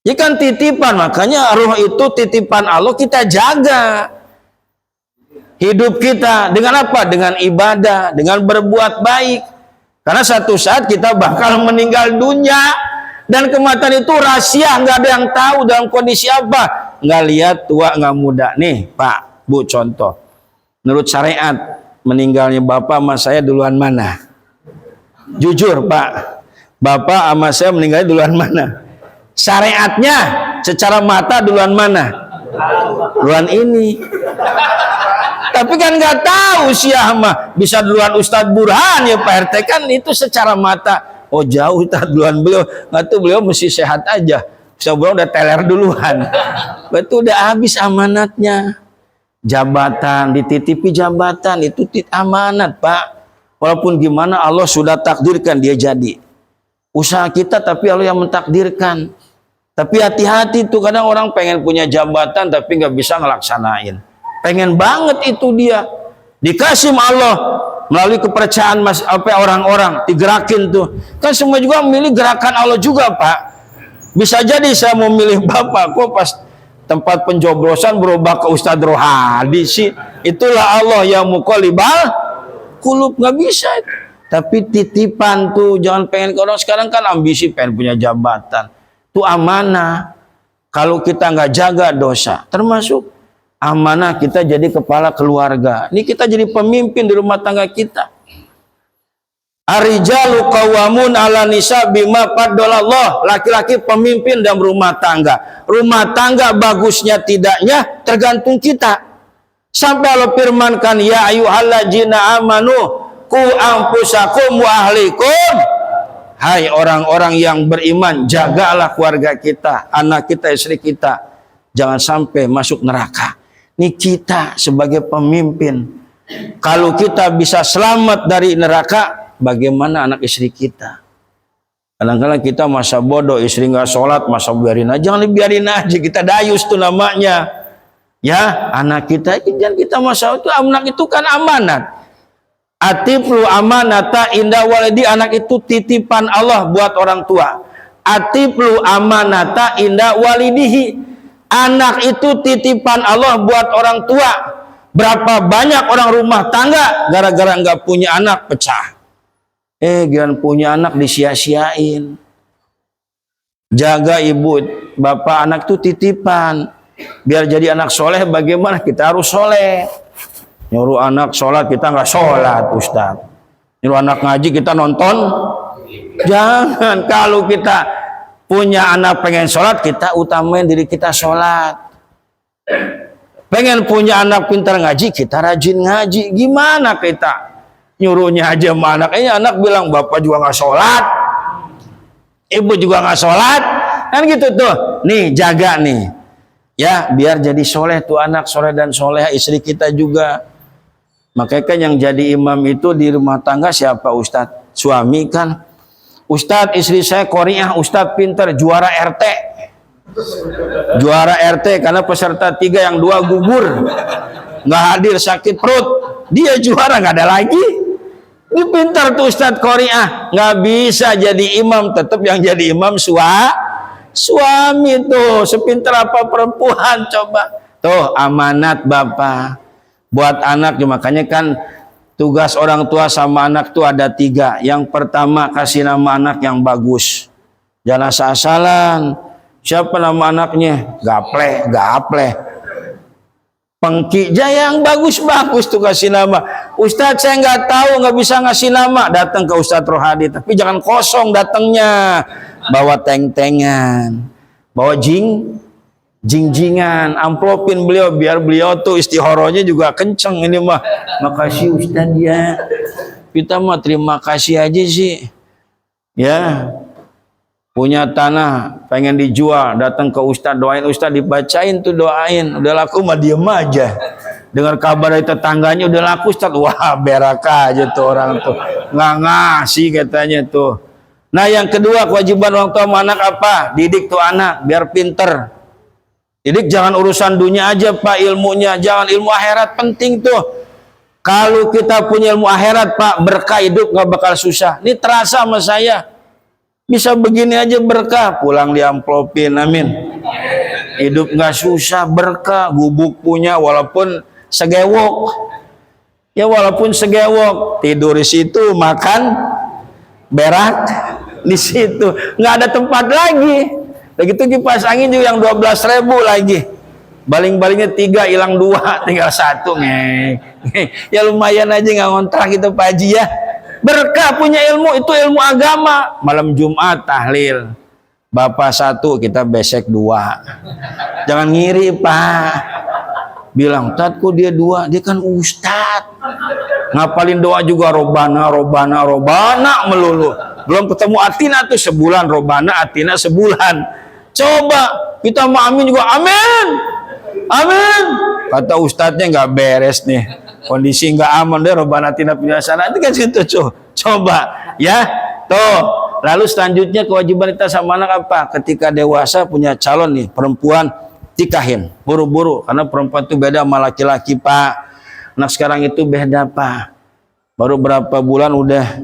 Ini kan titipan, makanya ruh itu titipan Allah, kita jaga. Hidup kita dengan apa? Dengan ibadah, dengan berbuat baik. Karena satu saat kita bakal meninggal dunia. Dan kematian itu rahasia, nggak ada yang tahu dalam kondisi apa. Nggak lihat tua, nggak muda. Nih Pak, Bu, contoh. Menurut syariat, meninggalnya Bapak sama saya duluan mana? Jujur Pak, Bapak sama saya meninggalnya duluan mana? Syariatnya, secara mata duluan mana? Duluan ini. Tapi kan nggak tahu siapa, bisa duluan Ustadz Burhan ya Pak RT, kan itu secara mata. Oh jauh Ustadz duluan beliau, nggak tahu beliau mesti sehat aja. Ustadz Burhan udah teler duluan. Betul, udah habis amanatnya. Jabatan, dititipi jabatan itu amanat Pak. Walaupun gimana Allah sudah takdirkan dia jadi. Usaha kita tapi Allah yang mentakdirkan. Tapi hati-hati tuh, kadang orang pengen punya jabatan tapi nggak bisa ngelaksanain. Pengen banget itu dia, dikasih Allah melalui kepercayaan orang-orang, digerakin tuh. Kan semua juga memilih gerakan Allah juga Pak. Bisa jadi saya mau milih Bapak, kok pas tempat pencoblosan berubah ke Ustadz Rohadi sih. Itulah Allah yang muqallibal qulub, nggak bisa itu. Tapi titipan tuh, jangan pengen ke orang. Sekarang kan ambisi pengen punya jabatan. Itu amanah. Kalau kita nggak jaga dosa, termasuk amanah kita jadi kepala keluarga. Ini kita jadi pemimpin di rumah tangga kita. Ar-rijalu qawwamun 'ala nisa bima faddalallah. Laki-laki pemimpin dalam rumah tangga. Rumah tangga bagusnya tidaknya tergantung kita. Sampai Allah firmankan, ya ayyuhalladzina amanu qu anfusakum wa ahlikum. Hai orang-orang yang beriman, jagalah keluarga kita, anak kita, istri kita. Jangan sampai masuk neraka. Ini kita sebagai pemimpin. Kalau kita bisa selamat dari neraka, bagaimana anak istri kita? Kadang-kadang kita masa bodoh, istri nggak sholat, masa biarin aja. Jangan biarin aja, kita dayus tuh namanya. Ya, anak kita, jangan kita masa itu, anak itu kan amanat. Atiflu amanata indah walidi, anak itu titipan Allah buat orang tua. Atiflu amanata indah walidihi, anak itu titipan Allah buat orang tua. Berapa banyak orang rumah tangga gara-gara nggak punya anak pecah. Jangan punya anak disia-siain. Jaga ibu, bapak, anak itu titipan. Biar jadi anak soleh, bagaimana kita harus soleh. Nyuruh anak sholat kita nggak sholat, Ustaz. Nyuruh anak ngaji kita nonton. Jangan. Kalau kita punya anak pengen sholat, kita utamain diri kita sholat. Pengen punya anak pintar ngaji, kita rajin ngaji. Gimana kita nyuruhnya aja sama anak? Anak bilang bapak juga nggak sholat, ibu juga nggak sholat, kan gitu tuh. Nih jaga nih, ya biar jadi soleh tuh anak, soleh dan soleh istri kita juga. Makanya kan yang jadi imam itu di rumah tangga siapa, Ustadz? Suami kan. Ustadz, istri saya Qoriah, Ustadz pinter, juara RT. Juara RT karena peserta 3 yang 2 gugur, nggak hadir sakit perut. Dia juara, nggak ada lagi. Ini pintar tuh Ustadz Qoriah. Nggak bisa jadi imam, tetap yang jadi imam suami tuh. Sepintar apa perempuan coba. Tuh amanat Bapak buat anak. Makanya kan tugas orang tua sama anak tuh ada 3. Yang pertama, kasih nama anak yang bagus, jangan asal-asalan. Siapa nama anaknya? Gapleh. Pengkija yang bagus-bagus tuh kasih nama. Ustadz saya nggak tahu, nggak bisa ngasih nama. Datang ke Ustadz Rohadi, tapi jangan kosong datangnya. Bawa teng-tengan, bawa jing-jingan, amplopin beliau biar beliau tuh istihoronya juga kenceng. Ini mah makasih Ustadz ya, kita mah terima kasih aja sih ya. Punya tanah pengen dijual, datang ke Ustadz, doain Ustadz, dibacain tuh doain. Udah laku mah diem aja. Dengar kabar dari tetangganya udah laku Ustadz, wah berak aja tuh orang tuh, nggak ngasih katanya tuh. Nah yang kedua, kewajiban orang tua sama anak apa? Didik tuh anak biar pinter. Didik jangan urusan dunia aja Pak, ilmunya jangan, ilmu akhirat penting tuh. Kalau kita punya ilmu akhirat Pak, berkah hidup nggak bakal susah. Ini terasa sama saya, bisa begini aja berkah, pulang diamplopin, amin. Hidup nggak susah, berkah. Gubuk punya walaupun segewok, ya walaupun segewok, tidur di situ, makan berak di situ, nggak ada tempat lagi. Begitu kipas angin juga yang 12.000 lagi, baling-balingnya 3 hilang 2, tinggal 1 ya lumayan aja nggak ngontrak gitu Pak Haji ya. Berkah punya ilmu, itu ilmu agama. Malam Jumat tahlil, Bapak 1 kita besek 2. Jangan ngiri Pak, bilang Tad kok dia 2, dia kan Ustadz. Ngapalin doa juga robana melulu. Belum ketemu Atina tuh sebulan, robana Atina sebulan. Coba kita mau amin juga amin. Kata Ustadznya nggak beres nih, kondisi nggak aman deh, robana Atina punya sana. Itu kan situ coba ya tuh. Lalu selanjutnya kewajiban kita sama anak apa? Ketika dewasa punya calon nih perempuan, nikahin buru-buru, karena perempuan itu beda sama laki-laki Pak. Anak sekarang itu beda Pak, baru berapa bulan udah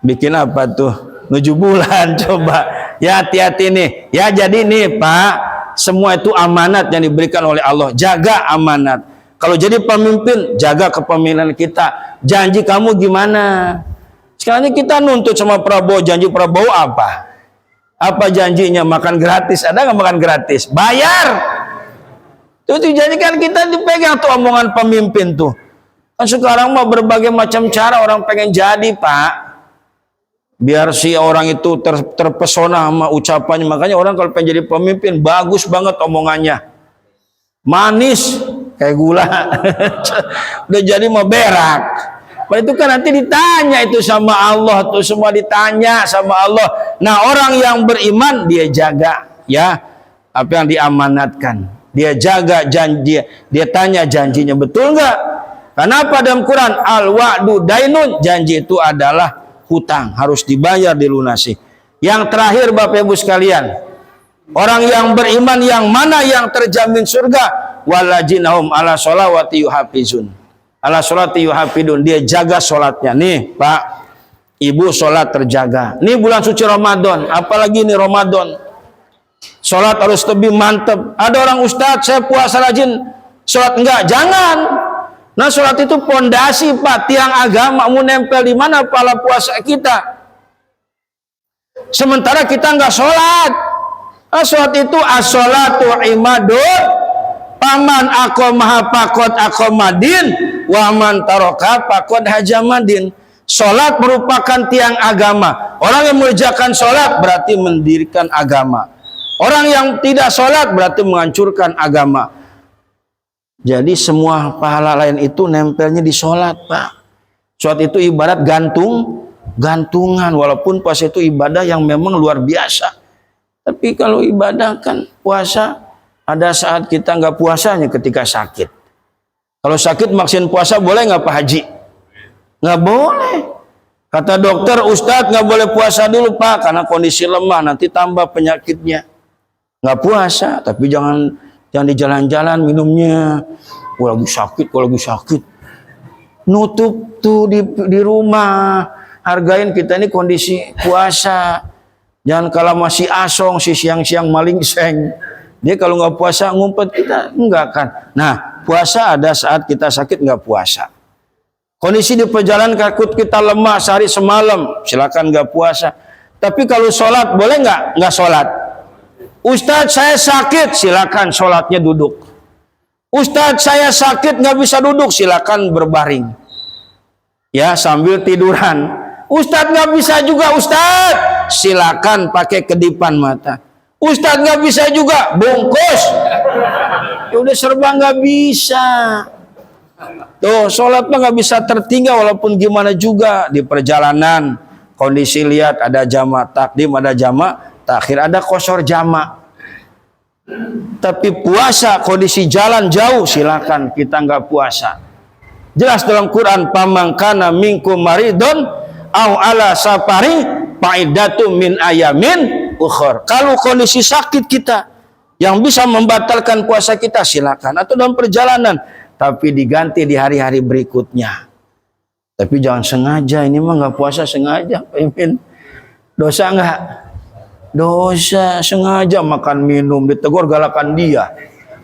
bikin apa tuh 7 bulan. Coba ya, hati-hati nih ya. Jadi nih Pak, semua itu amanat yang diberikan oleh Allah. Jaga amanat. Kalau jadi pemimpin, jaga kepemimpinan kita. Janji kamu gimana? Sekarang ini kita nuntut sama Prabowo, janji Prabowo apa janjinya? Makan gratis. Ada nggak makan gratis? Bayar. Itu dijadikan kita dipegang tuh omongan pemimpin tuh. Kan sekarang mah berbagai macam cara orang pengen jadi Pak, biar si orang itu terpesona sama ucapannya. Makanya orang kalau pengen jadi pemimpin bagus banget omongannya, manis kayak gula. Udah jadi mau berak. Nah, itu kan nanti ditanya itu sama Allah tuh, semua ditanya sama Allah. Nah orang yang beriman dia jaga ya apa yang diamanatkan, dia jaga janji, dia tanya janjinya betul nggak? Karena pada dalam Quran al-wa'du dainun, janji itu adalah hutang, harus dibayar, dilunasi. Yang terakhir Bapak Ibu sekalian, orang yang beriman yang mana yang terjamin surga? Walajinahum ala sholawati yuhafizun, ala sholati yuhafidun, dia jaga sholatnya. Nih Pak Ibu, sholat terjaga. Nih bulan suci Ramadan, apalagi ini Ramadan, sholat harus lebih mantep. Ada orang Ustadz saya puasa rajin, sholat enggak. Jangan. Nah sholat itu pondasi Pak, tiang agama. Mau nempel di mana pahala puasa kita? Sementara kita nggak sholat. Nah, sholat itu as-sholatu imadul paman aqomah faqad aqomadin wa man taraka faqad hajamadin. Salat merupakan tiang agama. Orang yang mengerjakan salat berarti mendirikan agama. Orang yang tidak salat berarti menghancurkan agama. Jadi semua pahala lain itu nempelnya di salat, Pak. Salat itu ibarat gantungan, walaupun puasa itu ibadah yang memang luar biasa. Tapi kalau ibadah kan puasa, ada saat kita nggak puasanya ketika sakit. Kalau sakit maksin puasa boleh nggak Pak Haji? Nggak boleh. Kata dokter, Ustadz nggak boleh puasa dulu Pak, karena kondisi lemah, nanti tambah penyakitnya. Nggak puasa, tapi jangan di jalan-jalan minumnya. Kalau lagi sakit. Nutup tuh di rumah. Hargain kita ini kondisi puasa. Jangan kalau masih asong, si siang-siang maling seng. Dia kalau nggak puasa ngumpet kita enggak kan. Nah, puasa ada saat kita sakit nggak puasa. Kondisi di perjalanan takut kita lemah sehari semalam, silakan nggak puasa. Tapi kalau sholat boleh nggak sholat? Ustadz saya sakit, silakan sholatnya duduk. Ustadz saya sakit nggak bisa duduk, silakan berbaring. Ya sambil tiduran. Ustadz nggak bisa juga Ustadz, silakan pakai kedipan mata. Ustadz nggak bisa juga, bungkus. Ya udah serba nggak bisa. Tuh, sholat mah nggak bisa tertinggal walaupun gimana juga di perjalanan. Kondisi lihat ada jamak takdim, ada jamak takhir, ada qosor jamak. Tapi puasa kondisi jalan jauh, silakan kita nggak puasa. Jelas dalam Quran, pamangkana minkum maridon au ala safari faidatu min ayamin ukhor. Kalau kondisi sakit kita yang bisa membatalkan puasa kita, silakan. Atau dalam perjalanan, tapi diganti di hari-hari berikutnya. Tapi jangan sengaja, ini mah nggak puasa sengaja, Pimpin. Dosa nggak? Dosa, sengaja makan minum, ditegur galakan dia.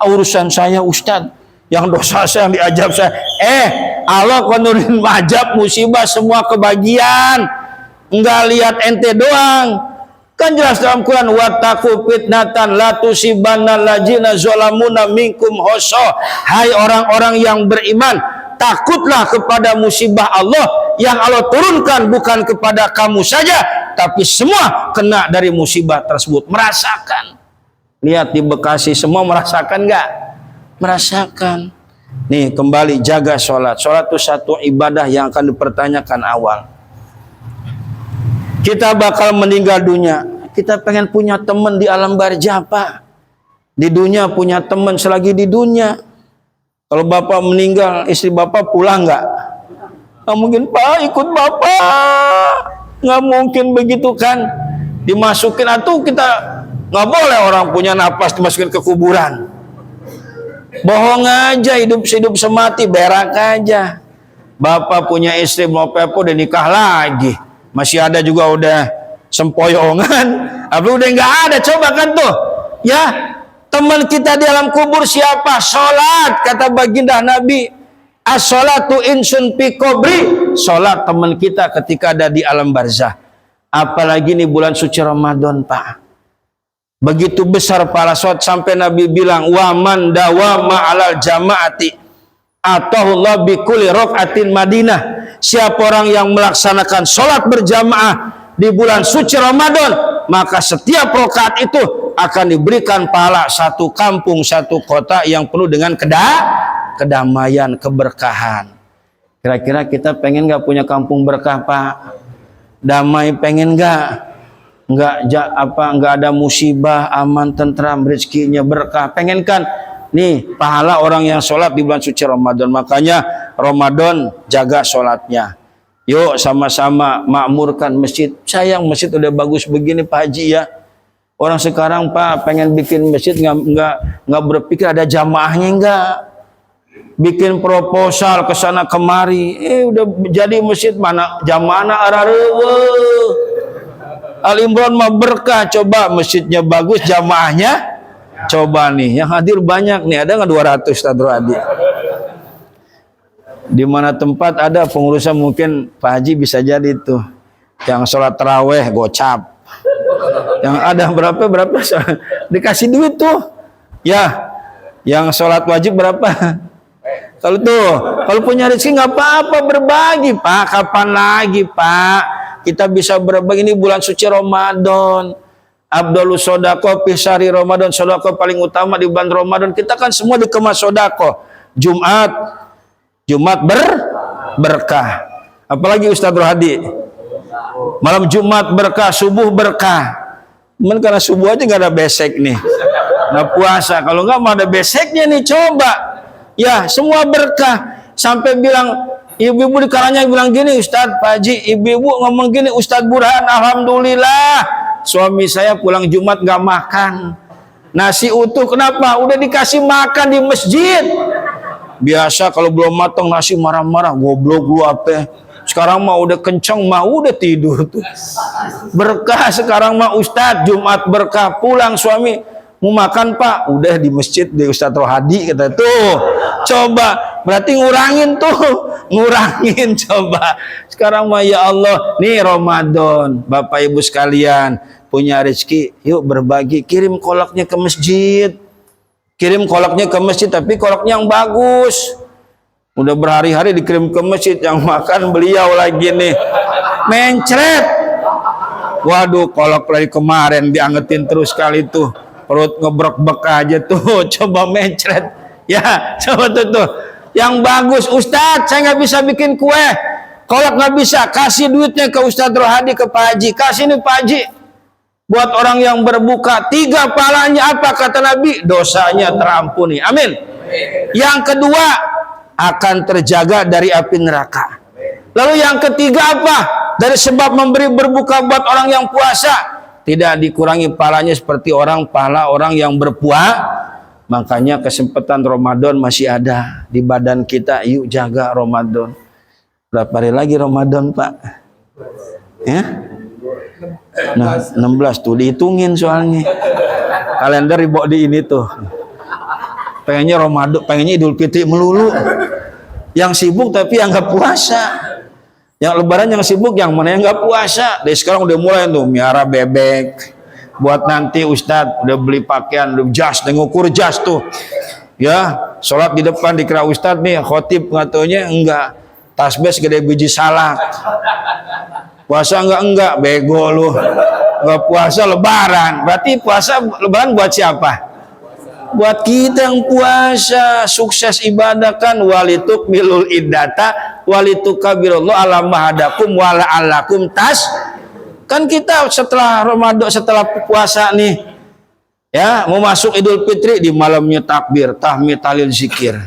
Urusan saya Ustadz, yang dosa saya yang diajab saya. Allah konurin majab musibah semua kebagian. Enggak lihat ente doang. Kan jelas dalam Quran, wattaqu fitnatan la tusibanna allazina zalamuna minkum khassa. Hai orang-orang yang beriman, takutlah kepada musibah Allah yang Allah turunkan bukan kepada kamu saja, tapi semua kena dari musibah tersebut. Merasakan. Lihat di Bekasi semua merasakan enggak? Merasakan. Nih kembali jaga sholat. Sholat itu satu ibadah yang akan dipertanyakan awal. Kita bakal meninggal dunia. Kita pengen punya teman di alam barzah, Pak. Di dunia punya teman selagi di dunia. Kalau bapak meninggal, istri bapak pulang nggak? Nggak mungkin, Pak, ikut bapak. Nggak mungkin begitu kan? Dimasukin atau kita nggak boleh orang punya napas dimasukin ke kuburan. Bohong aja, hidup semati, berak aja. Bapak punya istri mau pepo udah nikah lagi. Masih ada juga udah sempoyongan, apa udah nggak ada, coba kan tuh, ya teman kita di alam kubur siapa? Sholat, kata baginda Nabi, as-sholatu insun fi qabri, sholat teman kita ketika ada di alam barzah. Apalagi nih bulan suci Ramadan, Pak, begitu besar pahala sholat sampai Nabi bilang, wa man dawama alal jamaati atahullah bikulli raqatin Madinah. Siapa orang yang melaksanakan sholat berjamaah di bulan suci Ramadan, maka setiap rakaat itu akan diberikan pahala satu kampung, satu kota yang penuh dengan kedamaian, keberkahan. Kira-kira kita pengen nggak punya kampung berkah, Pak? Damai pengen nggak? Nggak ada musibah, aman, tentram, rezekinya berkah. Pengen kan? Nih pahala orang yang sholat di bulan suci Ramadan. Makanya Ramadan jaga sholatnya. Yuk sama-sama makmurkan masjid. Sayang masjid udah bagus begini Pak Haji ya. Orang sekarang Pak pengen bikin masjid nggak berpikir ada jamaahnya, enggak. Bikin proposal ke sana kemari. Udah jadi masjid mana jamaahna ararewe. Al Imran mah berkah, coba masjidnya bagus, jamaahnya coba nih yang hadir banyak nih, ada nggak 200 Tadro Adi? Di mana tempat ada pengurusan mungkin Pak Haji bisa jadi tuh yang sholat taraweh gocap, yang ada berapa dikasih duit tuh ya. Yang sholat wajib berapa? Kalau punya rezeki nggak apa-apa berbagi, Pak. Kapan lagi, Pak? Kita bisa berbagi, ini bulan suci Ramadan. Abdulus sodako pisari Ramadan, sodako paling utama di bulan Ramadan. Kita kan semua dikemas sodako. Jumat berkah. Apalagi Ustadz Rohadi, malam Jumat berkah, subuh berkah. Cuman karena subuh aja nggak ada besek nih. Nah puasa, kalau nggak mau ada beseknya nih, coba. Ya semua berkah. Sampai bilang, ibu-ibu di kalanya bilang gini, Ustadz Pak Haji, ibu-ibu ngomong gini, Ustadz Burhan, alhamdulillah suami saya pulang Jumat gak makan nasi utuh. Kenapa? Udah dikasih makan di masjid. Biasa kalau belum matang nasi marah-marah, goblok lu apa. Sekarang mah udah kenceng, mah udah tidur tuh. Berkah sekarang mah Ustadz, Jumat berkah, pulang suami mau makan Pak, udah di masjid di Ustadz Rohadi, kata tuh. Coba, berarti ngurangin coba. Sekarang mah ya Allah, nih Ramadan, Bapak Ibu sekalian punya rezeki, yuk berbagi, kirim kolaknya ke masjid. Kirim kolaknya ke masjid, tapi kolaknya yang bagus. Udah berhari-hari dikirim ke masjid, yang makan beliau lagi nih. Mencret. Waduh, kolak lagi kemarin diangetin terus kali tuh. Perut ngebrek-brek aja tuh, coba mencret. Ya, coba tuh. Yang bagus, Ustadz, saya nggak bisa bikin kue. Kolak nggak bisa, kasih duitnya ke Ustadz Rohadi, ke Pak Haji. Kasih nih Pak Haji. Buat orang yang berbuka, 3 pahalanya apa kata Nabi? Dosanya terampuni. Amin. Yang kedua, akan terjaga dari api neraka. Lalu yang ketiga apa? Dari sebab memberi berbuka buat orang yang puasa, tidak dikurangi pahalanya seperti pahala orang yang berpuasa. Makanya kesempatan Ramadan masih ada di badan kita. Yuk jaga Ramadan. Berapa hari lagi Ramadan, Pak? Ya? Nah, 16 tuh dihitungin soalnya. Kalender dibawa di ini tuh. Pengennya Ramadan, pengennya Idul Fitri melulu. Yang sibuk tapi yang nggak puasa. Yang lebaran yang sibuk, yang mana yang nggak puasa. Dari sekarang udah mulai tuh miara bebek. Buat nanti Ustadz udah beli pakaian, udah jas, ngukur jas tuh. Ya, sholat di depan dikira Ustadz nih, khotib ngatonya enggak. Tasbih gede biji salak. Puasa enggak, bego lu. Enggak puasa lebaran. Berarti puasa lebaran buat siapa? Buat kita yang puasa. Sukses ibadah kan, walituk milul iddata walitukabirullah ala mahadakum wala alakum tas. Kan kita setelah Ramadan, setelah puasa nih, ya mau masuk Idul Fitri, di malamnya takbir, tahmid, tahlil, zikir,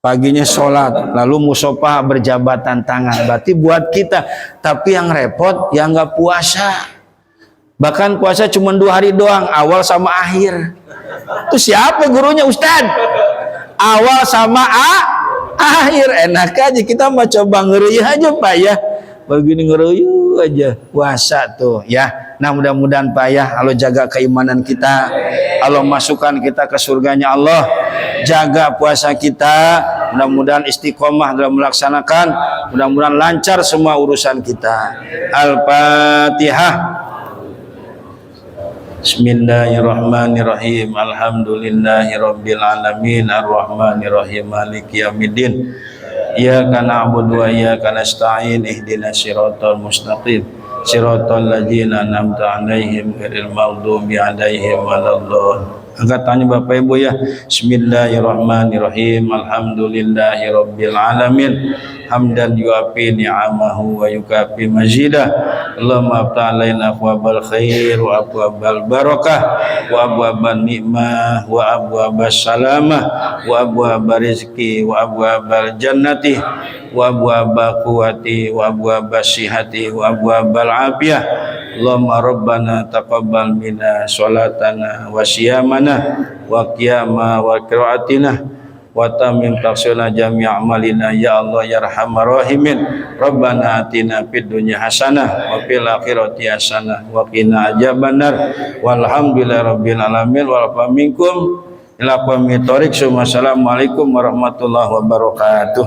paginya sholat, lalu musofah berjabatan tangan. Berarti buat kita. Tapi yang repot yang nggak puasa. Bahkan puasa cuma 2 hari doang, awal sama akhir. Itu siapa gurunya Ustadz? Awal sama akhir. Enak aja, kita mau coba ngeri aja Pak ya. Begini ngeruyu aja puasa tuh ya. Nah mudah-mudahan Pak ya, Allah jaga keimanan kita, Allah masukkan kita ke surganya Allah. Jaga puasa kita, mudah-mudahan istiqomah dalam melaksanakan, mudah-mudahan lancar semua urusan kita. Al-Fatihah. Bismillahirrahmanirrahim. Alhamdulillahirabbil alamin, arrahmanirrahim, maliki yaumiddin. Iyyaka na'budu wa iyyaka nasta'in, ihdinas siratal mustaqim, siratal ladzina an'amta 'alaihim ghairil maghdubi 'alaihim waladdallin. Angkat tangan Bapak Ibu ya. Bismillahirrahmanirrahim. Alhamdulillahirabbil alamin. Hamdan yuafi ni'amahu wa yukafi mazidah. Allahumma aftah alaina abwabal khair wa abwabal barakah wa abwaban nikmah wa abwabas salamah wa abwabal rizki wa abwabal jannati wa abwabal quwati wa abwabas sihati wa abwabal afiyah. Allahumma rabbana taqabbal minna sholatana wa siyamana wa qiyama wa qiraatina wa tamim taqsirna jami' amalina ya Allah ya arhamar rahimin. Rabbana atina fid dunya hasanah wa fil akhirati hasanah wa qina adzabannar. Walhamdulillahi rabbil alamin wal afa minkum ila qawmi thoriq. Assalamualaikum warahmatullahi wabarakatuh.